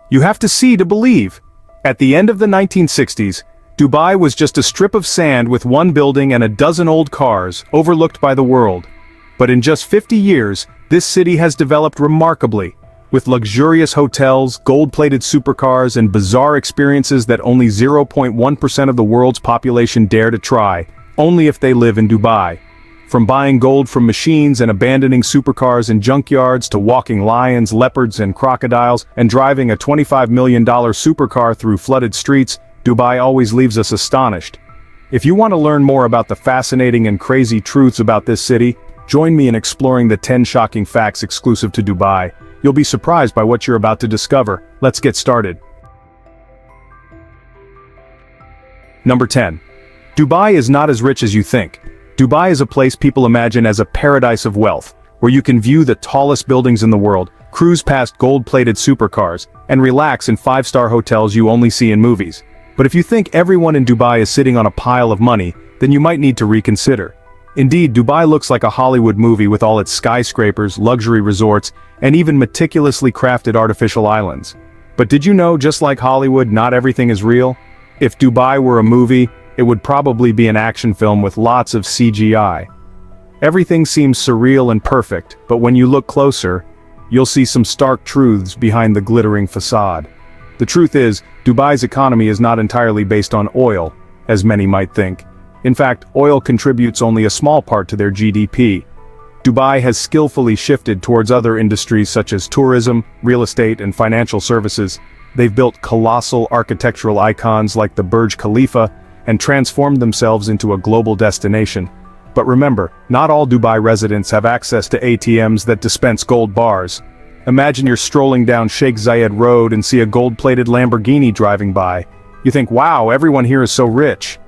You have to see to believe. At the end of the 1960s, Dubai was just a strip of sand with one building and a dozen old cars, overlooked by the world. But in just 50 years, this city has developed remarkably, with luxurious hotels, gold-plated supercars, and bizarre experiences that only 0.1% of the world's population dare to try, only if they live in Dubai. From buying gold from machines and abandoning supercars in junkyards to walking lions, leopards, and crocodiles, and driving a $25 million supercar through flooded streets, Dubai always leaves us astonished. If you want to learn more about the fascinating and crazy truths about this city, join me in exploring the 10 shocking facts exclusive to Dubai. You'll be surprised by what you're about to discover. Let's get started. Number 10. Dubai is not as rich as you think. Dubai is a place people imagine as a paradise of wealth, where you can view the tallest buildings in the world, cruise past gold-plated supercars, and relax in five-star hotels you only see in movies. But if you think everyone in Dubai is sitting on a pile of money, then you might need to reconsider. Indeed, Dubai looks like a Hollywood movie with all its skyscrapers, luxury resorts, and even meticulously crafted artificial islands. But did you know, just like Hollywood, not everything is real? If Dubai were a movie, it would probably be an action film with lots of CGI. Everything seems surreal and perfect, but when you look closer, you'll see some stark truths behind the glittering facade. The truth is, Dubai's economy is not entirely based on oil, as many might think. In fact, oil contributes only a small part to their GDP. Dubai has skillfully shifted towards other industries such as tourism, real estate, and financial services. They've built colossal architectural icons like the Burj Khalifa, and transformed themselves into a global destination. But remember, not all Dubai residents have access to ATMs that dispense gold bars. Imagine you're strolling down Sheikh Zayed Road and see a gold-plated Lamborghini driving by. You think, wow, everyone here is so rich.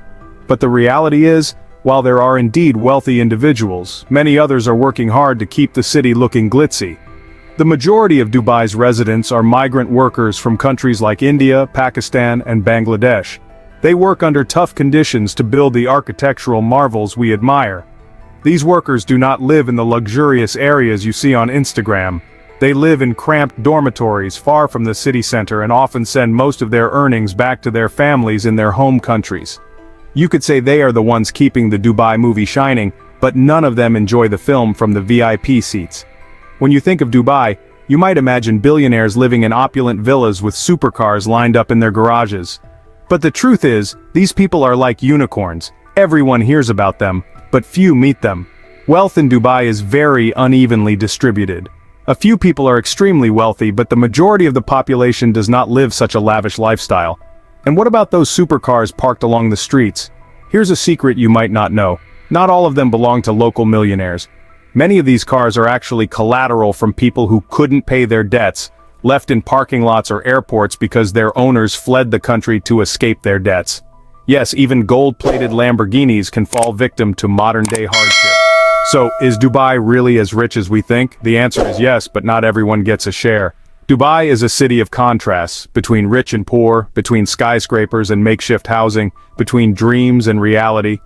But the reality is, while there are indeed wealthy individuals, many others are working hard to keep the city looking glitzy. The majority of Dubai's residents are migrant workers from countries like India, Pakistan, and Bangladesh. They work under tough conditions to build the architectural marvels we admire. These workers do not live in the luxurious areas you see on Instagram. They live in cramped dormitories far from the city center and often send most of their earnings back to their families in their home countries. You could say they are the ones keeping the Dubai movie shining, but none of them enjoy the film from the VIP seats. When you think of Dubai, you might imagine billionaires living in opulent villas with supercars lined up in their garages. But the truth is, these people are like unicorns. Everyone hears about them, but few meet them. Wealth in Dubai is very unevenly distributed. A few people are extremely wealthy, but the majority of the population does not live such a lavish lifestyle. And what about those supercars parked along the streets? Here's a secret you might not know. Not all of them belong to local millionaires. Many of these cars are actually collateral from people who couldn't pay their debts, left in parking lots or airports because their owners fled the country to escape their debts. Yes, even gold-plated Lamborghinis can fall victim to modern-day hardship. So, is Dubai really as rich as we think? The answer is yes, but not everyone gets a share. Dubai is a city of contrasts, between rich and poor, between skyscrapers and makeshift housing, between dreams and reality.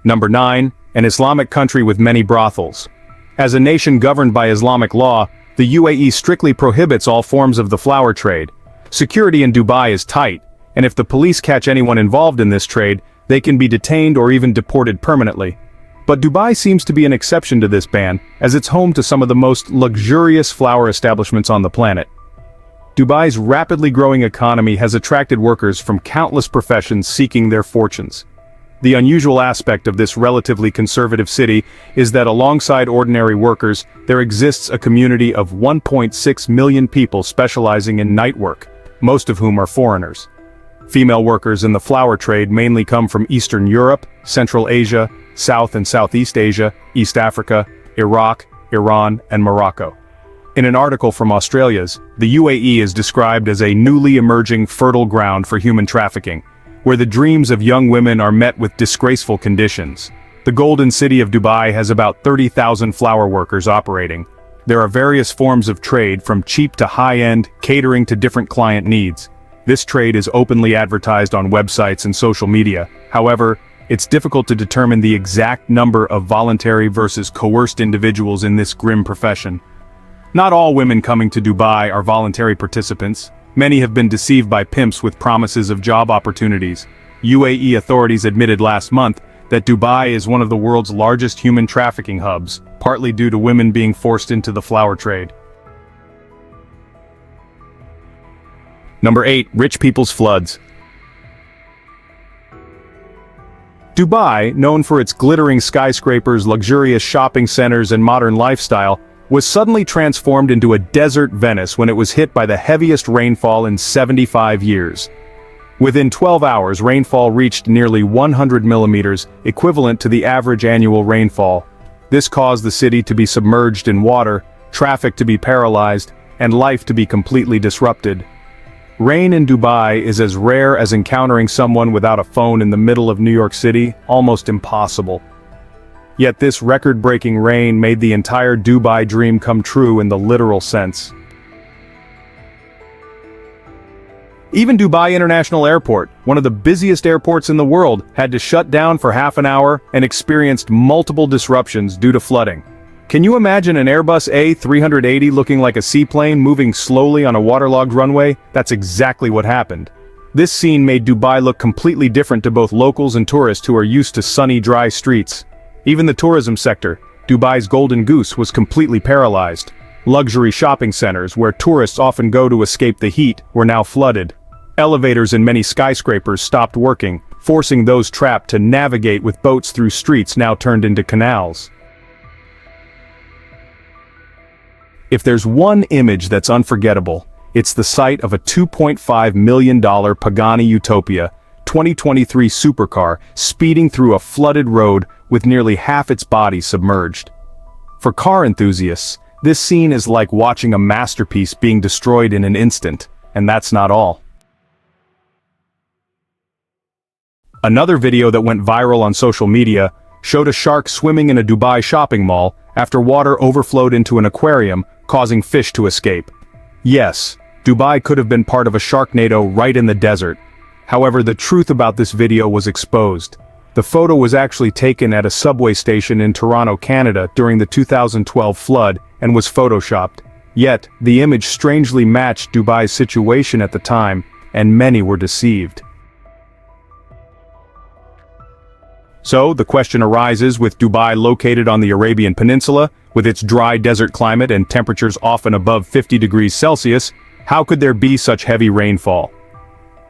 Number 9, an Islamic country with many brothels. As a nation governed by Islamic law, the UAE strictly prohibits all forms of the flower trade. Security in Dubai is tight, and if the police catch anyone involved in this trade, they can be detained or even deported permanently. But Dubai seems to be an exception to this ban, as it's home to some of the most luxurious flower establishments on the planet. Dubai's rapidly growing economy has attracted workers from countless professions seeking their fortunes. The unusual aspect of this relatively conservative city is that alongside ordinary workers, there exists a community of 1.6 million people specializing in night work, most of whom are foreigners. Female workers in the flower trade mainly come from Eastern Europe, Central Asia, South and Southeast Asia, East Africa, Iraq, Iran, and Morocco. In an article from Australia's, the UAE is described as a newly emerging fertile ground for human trafficking, where the dreams of young women are met with disgraceful conditions. The Golden City of Dubai has about 30,000 flower workers operating. There are various forms of trade from cheap to high-end, catering to different client needs. This trade is openly advertised on websites and social media. However, it's difficult to determine the exact number of voluntary versus coerced individuals in this grim profession. Not all women coming to Dubai are voluntary participants. Many have been deceived by pimps with promises of job opportunities. UAE authorities admitted last month that Dubai is one of the world's largest human trafficking hubs, partly due to women being forced into the flower trade. Number 8. Rich people's floods. Dubai, known for its glittering skyscrapers, luxurious shopping centers, and modern lifestyle, was suddenly transformed into a desert Venice when it was hit by the heaviest rainfall in 75 years. Within 12 hours, rainfall reached nearly 100 millimeters, equivalent to the average annual rainfall. This caused the city to be submerged in water, traffic to be paralyzed, and life to be completely disrupted. Rain in Dubai is as rare as encountering someone without a phone in the middle of New York City, almost impossible. Yet this record-breaking rain made the entire Dubai dream come true in the literal sense. Even Dubai International Airport, one of the busiest airports in the world, had to shut down for half an hour and experienced multiple disruptions due to flooding. Can you imagine an Airbus A380 looking like a seaplane moving slowly on a waterlogged runway? That's exactly what happened. This scene made Dubai look completely different to both locals and tourists who are used to sunny, dry streets. Even the tourism sector, Dubai's golden goose, was completely paralyzed. Luxury shopping centers, where tourists often go to escape the heat, were now flooded. Elevators in many skyscrapers stopped working, forcing those trapped to navigate with boats through streets now turned into canals. If there's one image that's unforgettable, it's the sight of a $2.5 million Pagani Utopia 2023 supercar speeding through a flooded road with nearly half its body submerged. For car enthusiasts, this scene is like watching a masterpiece being destroyed in an instant, and that's not all. Another video that went viral on social media showed a shark swimming in a Dubai shopping mall after water overflowed into an aquarium, causing fish to escape. Yes, Dubai could have been part of a Sharknado right in the desert. However, the truth about this video was exposed. The photo was actually taken at a subway station in Toronto, Canada during the 2012 flood and was photoshopped. Yet, the image strangely matched Dubai's situation at the time, and many were deceived. So, the question arises, with Dubai located on the Arabian Peninsula, with its dry desert climate and temperatures often above 50 degrees Celsius, how could there be such heavy rainfall?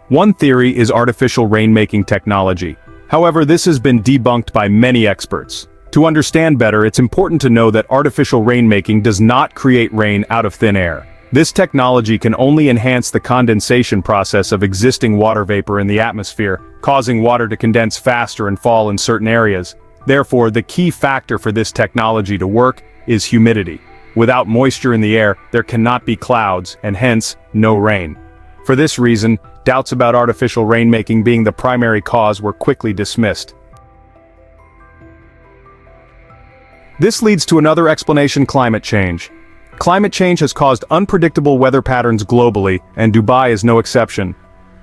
One theory is artificial rainmaking technology. However, this has been debunked by many experts. To understand better, it's important to know that artificial rainmaking does not create rain out of thin air. This technology can only enhance the condensation process of existing water vapor in the atmosphere, causing water to condense faster and fall in certain areas. Therefore, the key factor for this technology to work is humidity. Without moisture in the air, there cannot be clouds, and hence, no rain. For this reason, doubts about artificial rainmaking being the primary cause were quickly dismissed. This leads to another explanation: climate change. Climate change has caused unpredictable weather patterns globally, and Dubai is no exception.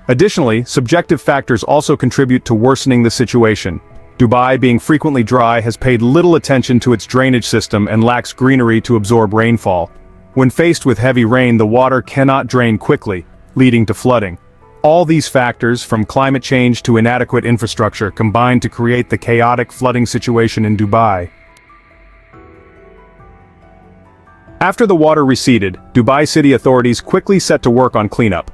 Additionally, subjective factors also contribute to worsening the situation. Dubai, being frequently dry, has paid little attention to its drainage system and lacks greenery to absorb rainfall. When faced with heavy rain, the water cannot drain quickly, leading to flooding. All these factors, from climate change to inadequate infrastructure, combine to create the chaotic flooding situation in Dubai. After the water receded, Dubai city authorities quickly set to work on cleanup.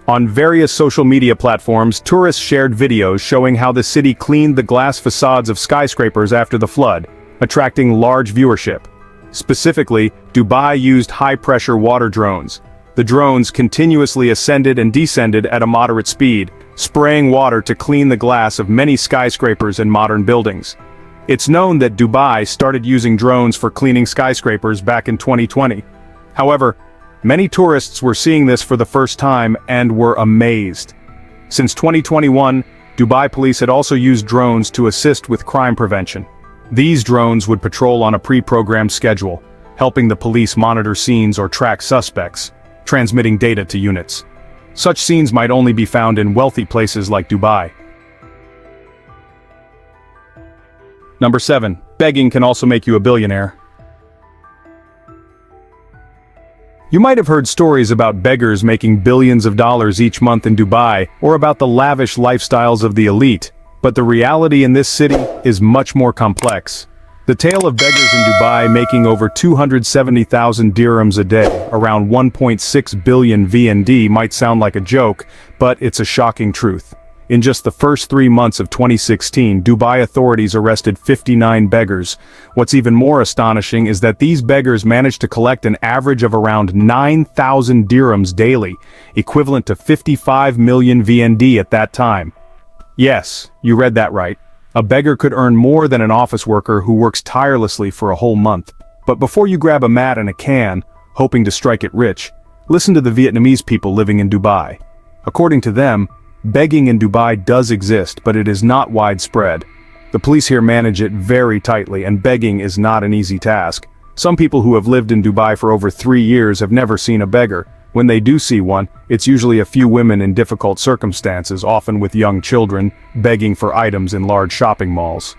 On various social media platforms, tourists shared videos showing how the city cleaned the glass facades of skyscrapers after the flood, attracting large viewership. Specifically, Dubai used high-pressure water drones. The drones continuously ascended and descended at a moderate speed, spraying water to clean the glass of many skyscrapers and modern buildings. It's known that Dubai started using drones for cleaning skyscrapers back in 2020. However, many tourists were seeing this for the first time and were amazed. Since 2021, Dubai police had also used drones to assist with crime prevention. These drones would patrol on a pre-programmed schedule, helping the police monitor scenes or track suspects, transmitting data to units. Such scenes might only be found in wealthy places like Dubai. Number 7. Begging can also make you a billionaire. You might have heard stories about beggars making billions of dollars each month in Dubai, or about the lavish lifestyles of the elite, but the reality in this city is much more complex. The tale of beggars in Dubai making over 270,000 dirhams a day, around 1.6 billion VND, might sound like a joke, but it's a shocking truth. In just the first 3 months of 2016, Dubai authorities arrested 59 beggars. What's even more astonishing is that these beggars managed to collect an average of around 9,000 dirhams daily, equivalent to 55 million VND at that time. Yes, you read that right. A beggar could earn more than an office worker who works tirelessly for a whole month. But before you grab a mat and a can, hoping to strike it rich, listen to the Vietnamese people living in Dubai. According to them, begging in Dubai does exist, but it is not widespread. The police here manage it very tightly, and begging is not an easy task. Some people who have lived in Dubai for over 3 years have never seen a beggar. When they do see one, it's usually a few women in difficult circumstances, often with young children, begging for items in large shopping malls.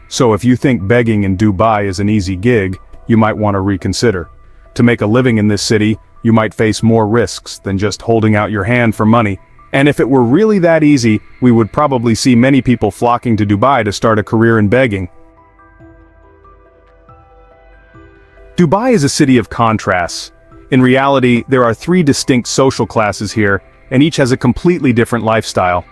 So if you think begging in Dubai is an easy gig, you might want to reconsider. To make a living in this city, you might face more risks than just holding out your hand for money. And if it were really that easy, we would probably see many people flocking to Dubai to start a career in begging. Dubai is a city of contrasts. In reality, there are 3 distinct social classes here, and each has a completely different lifestyle.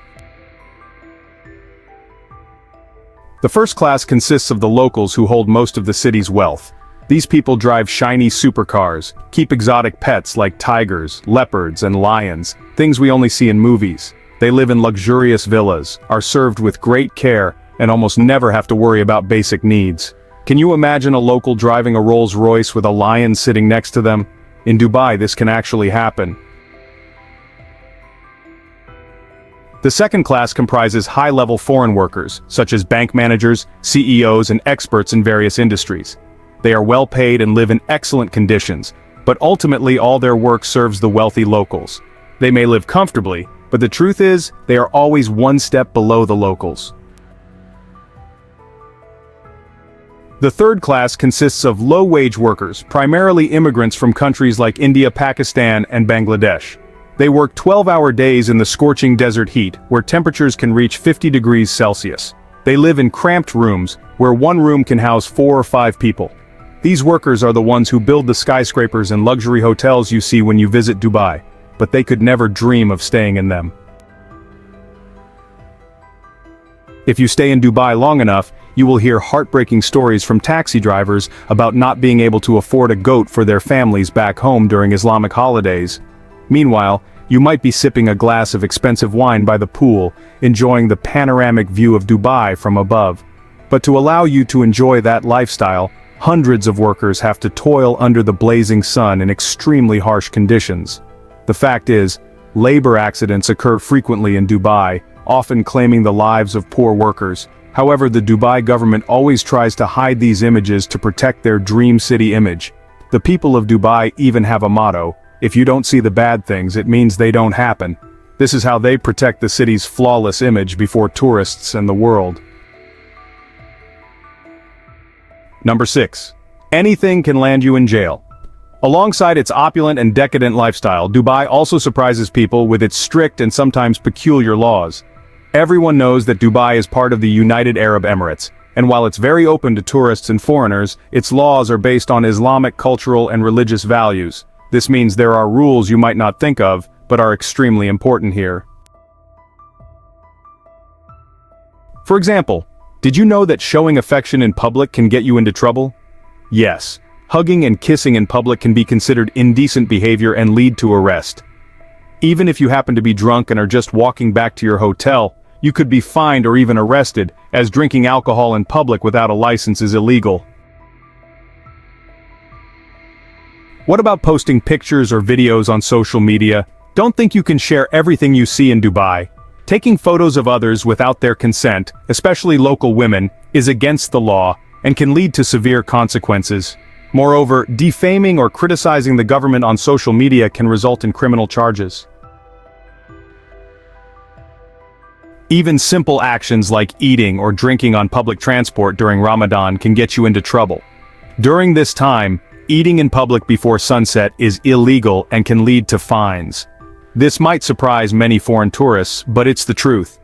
The first class consists of the locals who hold most of the city's wealth. These people drive shiny supercars, keep exotic pets like tigers, leopards, and lions, things we only see in movies. They live in luxurious villas, are served with great care, and almost never have to worry about basic needs. Can you imagine a local driving a Rolls-Royce with a lion sitting next to them? In Dubai, this can actually happen. The second class comprises high-level foreign workers, such as bank managers, CEOs, and experts in various industries. They are well paid and live in excellent conditions, but ultimately all their work serves the wealthy locals. They may live comfortably, but the truth is, they are always one step below the locals. The third class consists of low-wage workers, primarily immigrants from countries like India, Pakistan, and Bangladesh. They work 12-hour days in the scorching desert heat, where temperatures can reach 50 degrees Celsius. They live in cramped rooms, where one room can house 4 or 5 people. These workers are the ones who build the skyscrapers and luxury hotels you see when you visit Dubai, but they could never dream of staying in them. If you stay in Dubai long enough, you will hear heartbreaking stories from taxi drivers about not being able to afford a goat for their families back home during Islamic holidays. Meanwhile, you might be sipping a glass of expensive wine by the pool, enjoying the panoramic view of Dubai from above. But to allow you to enjoy that lifestyle, hundreds of workers have to toil under the blazing sun in extremely harsh conditions. The fact is, labor accidents occur frequently in Dubai, often claiming the lives of poor workers. However, the Dubai government always tries to hide these images to protect their dream city image. The people of Dubai even have a motto: if you don't see the bad things, it means they don't happen. This is how they protect the city's flawless image before tourists and the world. Number 6. Anything can land you in jail. Alongside its opulent and decadent lifestyle, Dubai also surprises people with its strict and sometimes peculiar laws. Everyone knows that Dubai is part of the United Arab Emirates, and while it's very open to tourists and foreigners, its laws are based on Islamic cultural and religious values. This means there are rules you might not think of, but are extremely important here. For example, did you know that showing affection in public can get you into trouble? Yes, hugging and kissing in public can be considered indecent behavior and lead to arrest. Even if you happen to be drunk and are just walking back to your hotel, you could be fined or even arrested, as drinking alcohol in public without a license is illegal. What about posting pictures or videos on social media? Don't think you can share everything you see in Dubai. Taking photos of others without their consent, especially local women, is against the law and can lead to severe consequences. Moreover, defaming or criticizing the government on social media can result in criminal charges. Even simple actions like eating or drinking on public transport during Ramadan can get you into trouble. During this time, Eating in public before sunset is illegal and can lead to fines. This might surprise many foreign tourists, but it's the truth.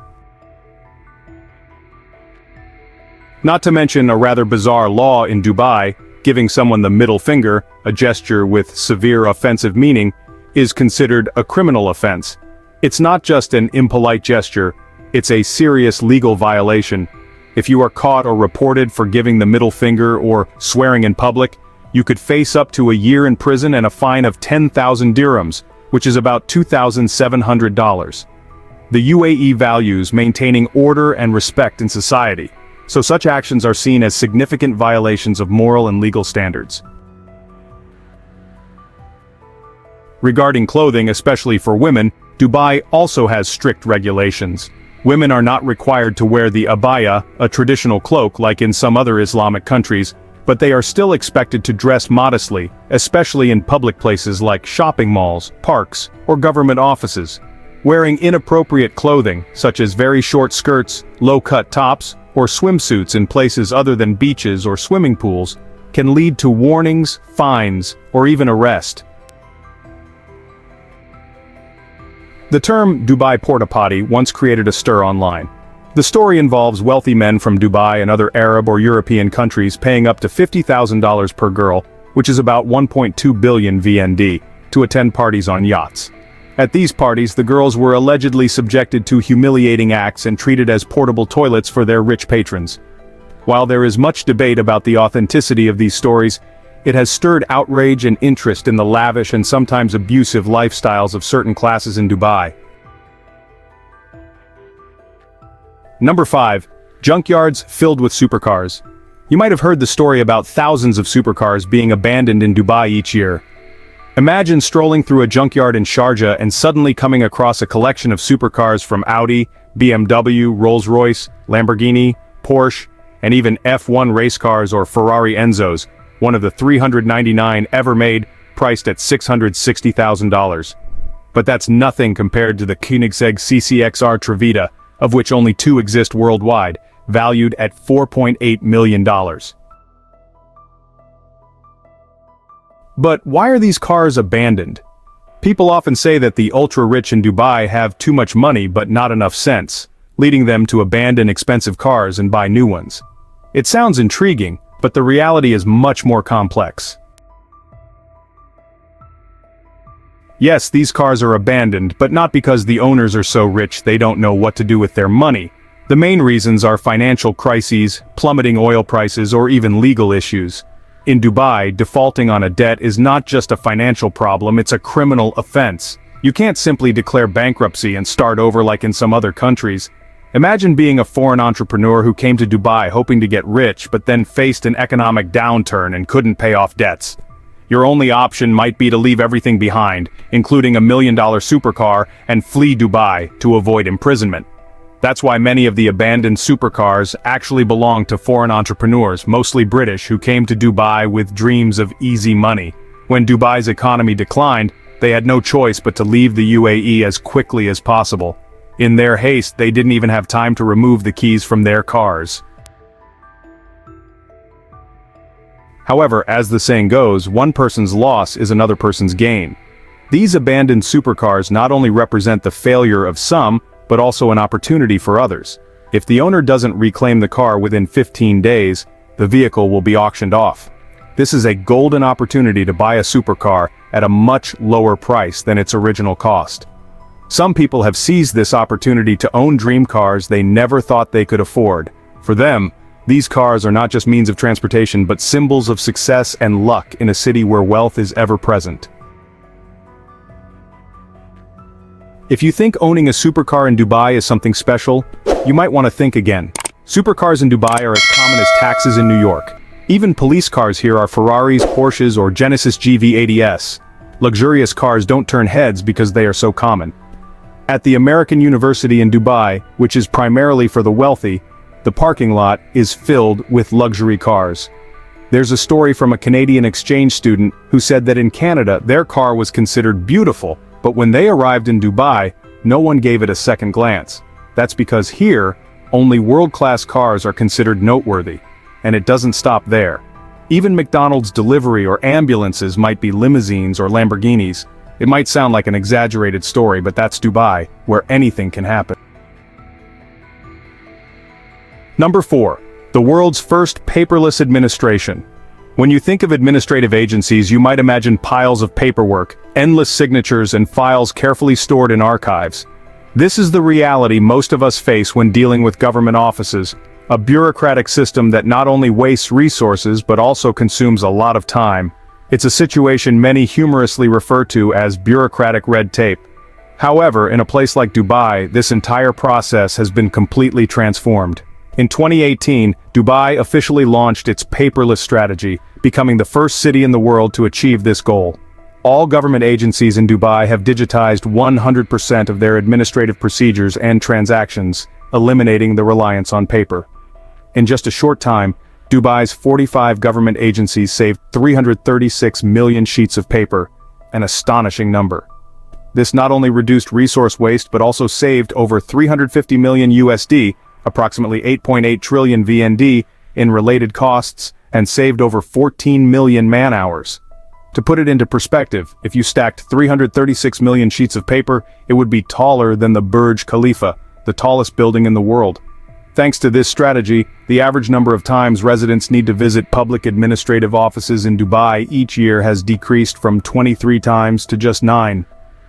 Not to mention a rather bizarre law in Dubai, giving someone the middle finger, a gesture with severe offensive meaning, is considered a criminal offense. It's not just an impolite gesture, it's a serious legal violation. If you are caught or reported for giving the middle finger or swearing in public, you could face up to a year in prison and a fine of 10,000 dirhams, which is about $2,700. The UAE values maintaining order and respect in society, so such actions are seen as significant violations of moral and legal standards. Regarding clothing, especially for women, Dubai also has strict regulations. Women are not required to wear the abaya, a traditional cloak like in some other Islamic countries, but they are still expected to dress modestly, especially in public places like shopping malls, parks, or government offices. Wearing inappropriate clothing, such as very short skirts, low-cut tops, or swimsuits in places other than beaches or swimming pools, can lead to warnings, fines, or even arrest. The term Dubai porta potty once created a stir online. The story involves wealthy men from Dubai and other Arab or European countries paying up to $50,000 per girl, which is about 1.2 billion VND, to attend parties on yachts. At these parties, the girls were allegedly subjected to humiliating acts and treated as portable toilets for their rich patrons. While there is much debate about the authenticity of these stories, it has stirred outrage and interest in the lavish and sometimes abusive lifestyles of certain classes in Dubai. Number 5. Junkyards filled with supercars. You might have heard the story about thousands of supercars being abandoned in Dubai each year. Imagine strolling through a junkyard in Sharjah and suddenly coming across a collection of supercars from Audi, BMW, Rolls-Royce, Lamborghini, Porsche, and even F1 race cars or Ferrari Enzos, one of the 399 ever made, priced at $660,000. But that's nothing compared to the Koenigsegg CCXR Trevita, of which only 2 exist worldwide, valued at $4.8 million. But why are these cars abandoned? People often say that the ultra-rich in Dubai have too much money but not enough sense, leading them to abandon expensive cars and buy new ones. It sounds intriguing, but the reality is much more complex. Yes, these cars are abandoned, but not because the owners are so rich they don't know what to do with their money. The main reasons are financial crises, plummeting oil prices, or even legal issues. In Dubai, defaulting on a debt is not just a financial problem, it's a criminal offense. You can't simply declare bankruptcy and start over like in some other countries. Imagine being a foreign entrepreneur who came to Dubai hoping to get rich but then faced an economic downturn and couldn't pay off debts. Your only option might be to leave everything behind, including a $1 million supercar, and flee Dubai to avoid imprisonment. That's why many of the abandoned supercars actually belong to foreign entrepreneurs, mostly British, who came to Dubai with dreams of easy money. When Dubai's economy declined, they had no choice but to leave the UAE as quickly as possible. In their haste, they didn't even have time to remove the keys from their cars. However, as the saying goes, one person's loss is another person's gain. These abandoned supercars not only represent the failure of some, but also an opportunity for others. If the owner doesn't reclaim the car within 15 days, the vehicle will be auctioned off. This is a golden opportunity to buy a supercar at a much lower price than its original cost. Some people have seized this opportunity to own dream cars they never thought they could afford. For them, these cars are not just means of transportation but symbols of success and luck in a city where wealth is ever present. If you think owning a supercar in Dubai is something special, you might want to think again. Supercars in Dubai are as common as taxis in New York. Even police cars here are Ferraris, Porsches, or Genesis GV80S. Luxurious cars don't turn heads because they are so common. At the American University in Dubai, which is primarily for the wealthy, the parking lot is filled with luxury cars. There's a story from a Canadian exchange student who said that in Canada their car was considered beautiful, but when they arrived in Dubai, no one gave it a second glance. That's because here, only world-class cars are considered noteworthy. And it doesn't stop there. Even McDonald's delivery or ambulances might be limousines or Lamborghinis. It might sound like an exaggerated story, but that's Dubai, where anything can happen. Number 4. The world's first paperless administration. When you think of administrative agencies, you might imagine piles of paperwork, endless signatures, and files carefully stored in archives. This is the reality most of us face when dealing with government offices, a bureaucratic system that not only wastes resources but also consumes a lot of time. It's a situation many humorously refer to as bureaucratic red tape. However, in a place like Dubai, this entire process has been completely transformed. In 2018, Dubai officially launched its paperless strategy, becoming the first city in the world to achieve this goal. All government agencies in Dubai have digitized 100% of their administrative procedures and transactions, eliminating the reliance on paper. In just a short time, Dubai's 45 government agencies saved 336 million sheets of paper, an astonishing number. This not only reduced resource waste but also saved over 350 million USD, approximately 8.8 trillion VND, in related costs, and saved over 14 million man-hours. To put it into perspective, if you stacked 336 million sheets of paper, it would be taller than the Burj Khalifa, the tallest building in the world. Thanks to this strategy, the average number of times residents need to visit public administrative offices in Dubai each year has decreased from 23 times to just 9.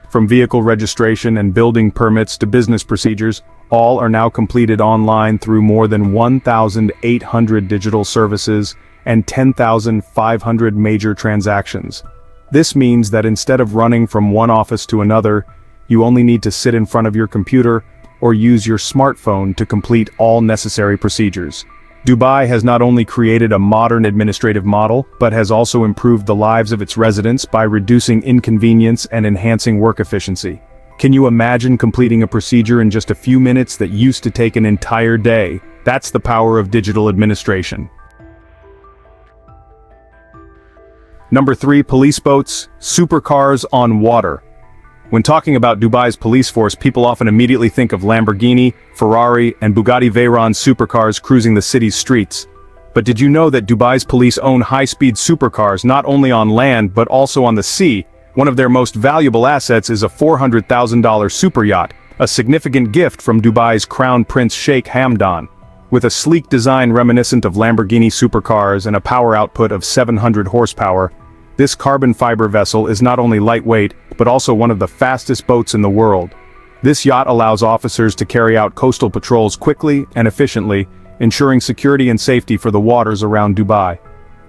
From vehicle registration and building permits to business procedures, all are now completed online through more than 1,800 digital services and 10,500 major transactions. This means that instead of running from one office to another, you only need to sit in front of your computer or use your smartphone to complete all necessary procedures. Dubai has not only created a modern administrative model, but has also improved the lives of its residents by reducing inconvenience and enhancing work efficiency. Can you imagine completing a procedure in just a few minutes that used to take an entire day? That's the power of digital administration. Number 3. Police boats, supercars on water. When talking about Dubai's police force, people often immediately think of Lamborghini, Ferrari, and Bugatti Veyron supercars cruising the city's streets. But did you know that Dubai's police own high-speed supercars not only on land but also on the sea? One of their most valuable assets is a $400,000 super yacht, a significant gift from Dubai's Crown Prince Sheikh Hamdan. With a sleek design reminiscent of Lamborghini supercars and a power output of 700 horsepower, this carbon fiber vessel is not only lightweight, but also one of the fastest boats in the world. This yacht allows officers to carry out coastal patrols quickly and efficiently, ensuring security and safety for the waters around Dubai.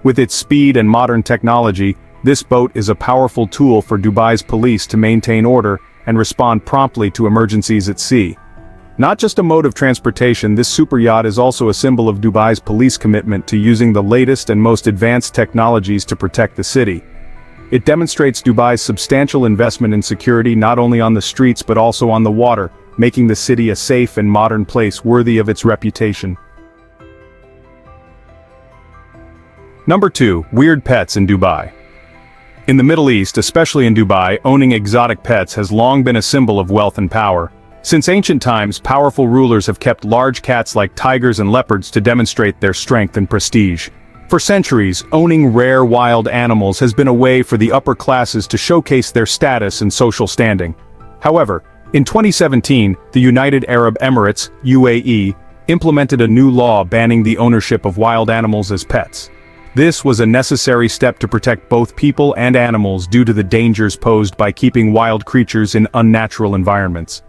With its speed and modern technology, this boat is a powerful tool for Dubai's police to maintain order and respond promptly to emergencies at sea. Not just a mode of transportation, this super yacht is also a symbol of Dubai's police commitment to using the latest and most advanced technologies to protect the city. It demonstrates Dubai's substantial investment in security not only on the streets but also on the water, making the city a safe and modern place worthy of its reputation. Number 2. Weird pets in Dubai. In the Middle East, especially in Dubai, owning exotic pets has long been a symbol of wealth and power. Since ancient times, powerful rulers have kept large cats like tigers and leopards to demonstrate their strength and prestige. For centuries, owning rare wild animals has been a way for the upper classes to showcase their status and social standing. However, in 2017, the United Arab Emirates, UAE, implemented a new law banning the ownership of wild animals as pets. This was a necessary step to protect both people and animals due to the dangers posed by keeping wild creatures in unnatural environments.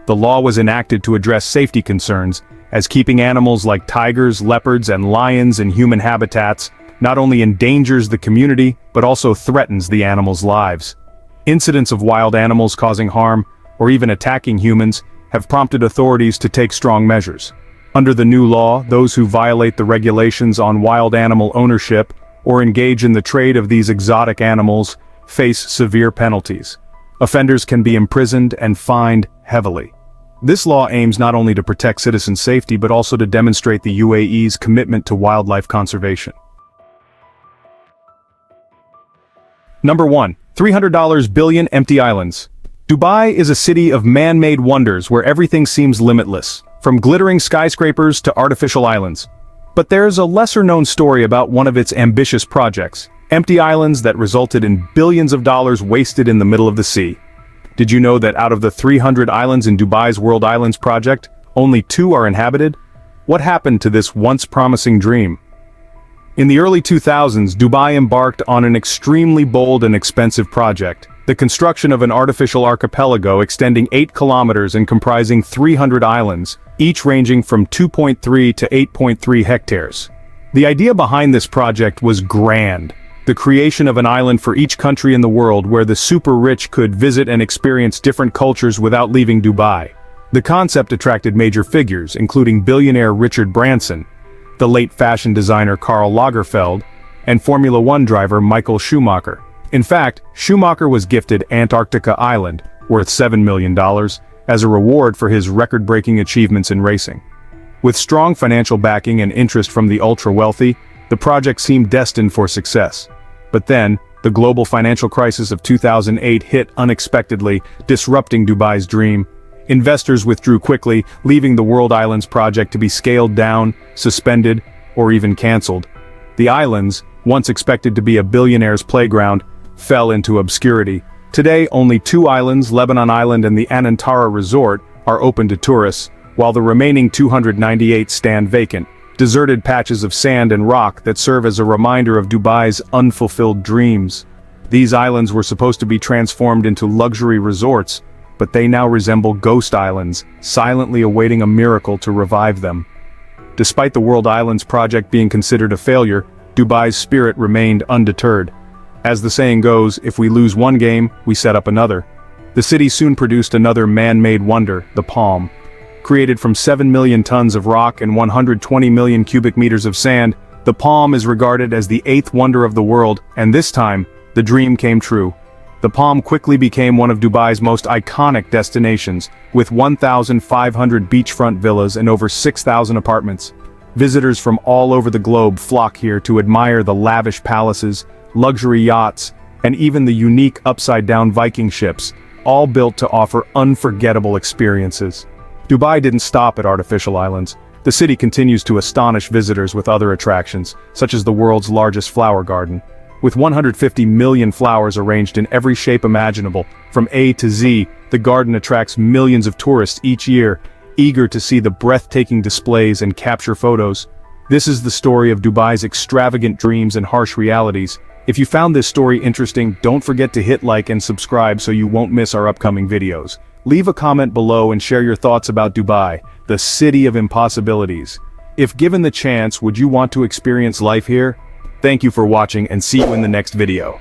The law was enacted to address safety concerns, as keeping animals like tigers, leopards, and lions in human habitats not only endangers the community, but also threatens the animals' lives. Incidents of wild animals causing harm, or even attacking humans, have prompted authorities to take strong measures. Under the new law, those who violate the regulations on wild animal ownership or engage in the trade of these exotic animals face severe penalties. Offenders can be imprisoned and fined heavily. This law aims not only to protect citizen safety but also to demonstrate the UAE's commitment to wildlife conservation. Number 1. $300 billion empty islands. Dubai is a city of man-made wonders where everything seems limitless, from glittering skyscrapers to artificial islands. But there's a lesser-known story about one of its ambitious projects, empty islands that resulted in billions of dollars wasted in the middle of the sea. Did you know that out of the 300 islands in Dubai's World Islands project, only 2 are inhabited? What happened to this once promising dream? In the early 2000s, Dubai embarked on an extremely bold and expensive project, the construction of an artificial archipelago extending 8 kilometers and comprising 300 islands, each ranging from 2.3 to 8.3 hectares. The idea behind this project was grand, the creation of an island for each country in the world where the super-rich could visit and experience different cultures without leaving Dubai. The concept attracted major figures, including billionaire Richard Branson, the late fashion designer Karl Lagerfeld, and Formula One driver Michael Schumacher. In fact, Schumacher was gifted Antarctica Island, worth $7 million, as a reward for his record-breaking achievements in racing. With strong financial backing and interest from the ultra-wealthy, the project seemed destined for success. But then, the global financial crisis of 2008 hit unexpectedly, disrupting Dubai's dream. Investors withdrew quickly, leaving the World Islands project to be scaled down, suspended, or even cancelled. The islands, once expected to be a billionaire's playground, fell into obscurity. Today, only 2 islands, Lebanon Island and the Anantara Resort, are open to tourists, while the remaining 298 stand vacant, deserted patches of sand and rock that serve as a reminder of Dubai's unfulfilled dreams. These islands were supposed to be transformed into luxury resorts, but they now resemble ghost islands, silently awaiting a miracle to revive them. Despite the World Islands project being considered a failure, Dubai's spirit remained undeterred. As the saying goes, if we lose one game, we set up another. The city soon produced another man-made wonder, the Palm. Created from 7 million tons of rock and 120 million cubic meters of sand, the Palm is regarded as the 8th wonder of the world, and this time, the dream came true. The Palm quickly became one of Dubai's most iconic destinations, with 1,500 beachfront villas and over 6,000 apartments. Visitors from all over the globe flock here to admire the lavish palaces, luxury yachts, and even the unique upside-down Viking ships, all built to offer unforgettable experiences. Dubai didn't stop at artificial islands. The city continues to astonish visitors with other attractions, such as the world's largest flower garden. With 150 million flowers arranged in every shape imaginable, from A to Z, the garden attracts millions of tourists each year, eager to see the breathtaking displays and capture photos. This is the story of Dubai's extravagant dreams and harsh realities. If you found this story interesting, don't forget to hit like and subscribe so you won't miss our upcoming videos. Leave a comment below and share your thoughts about Dubai, the city of impossibilities. If given the chance, would you want to experience life here? Thank you for watching and see you in the next video.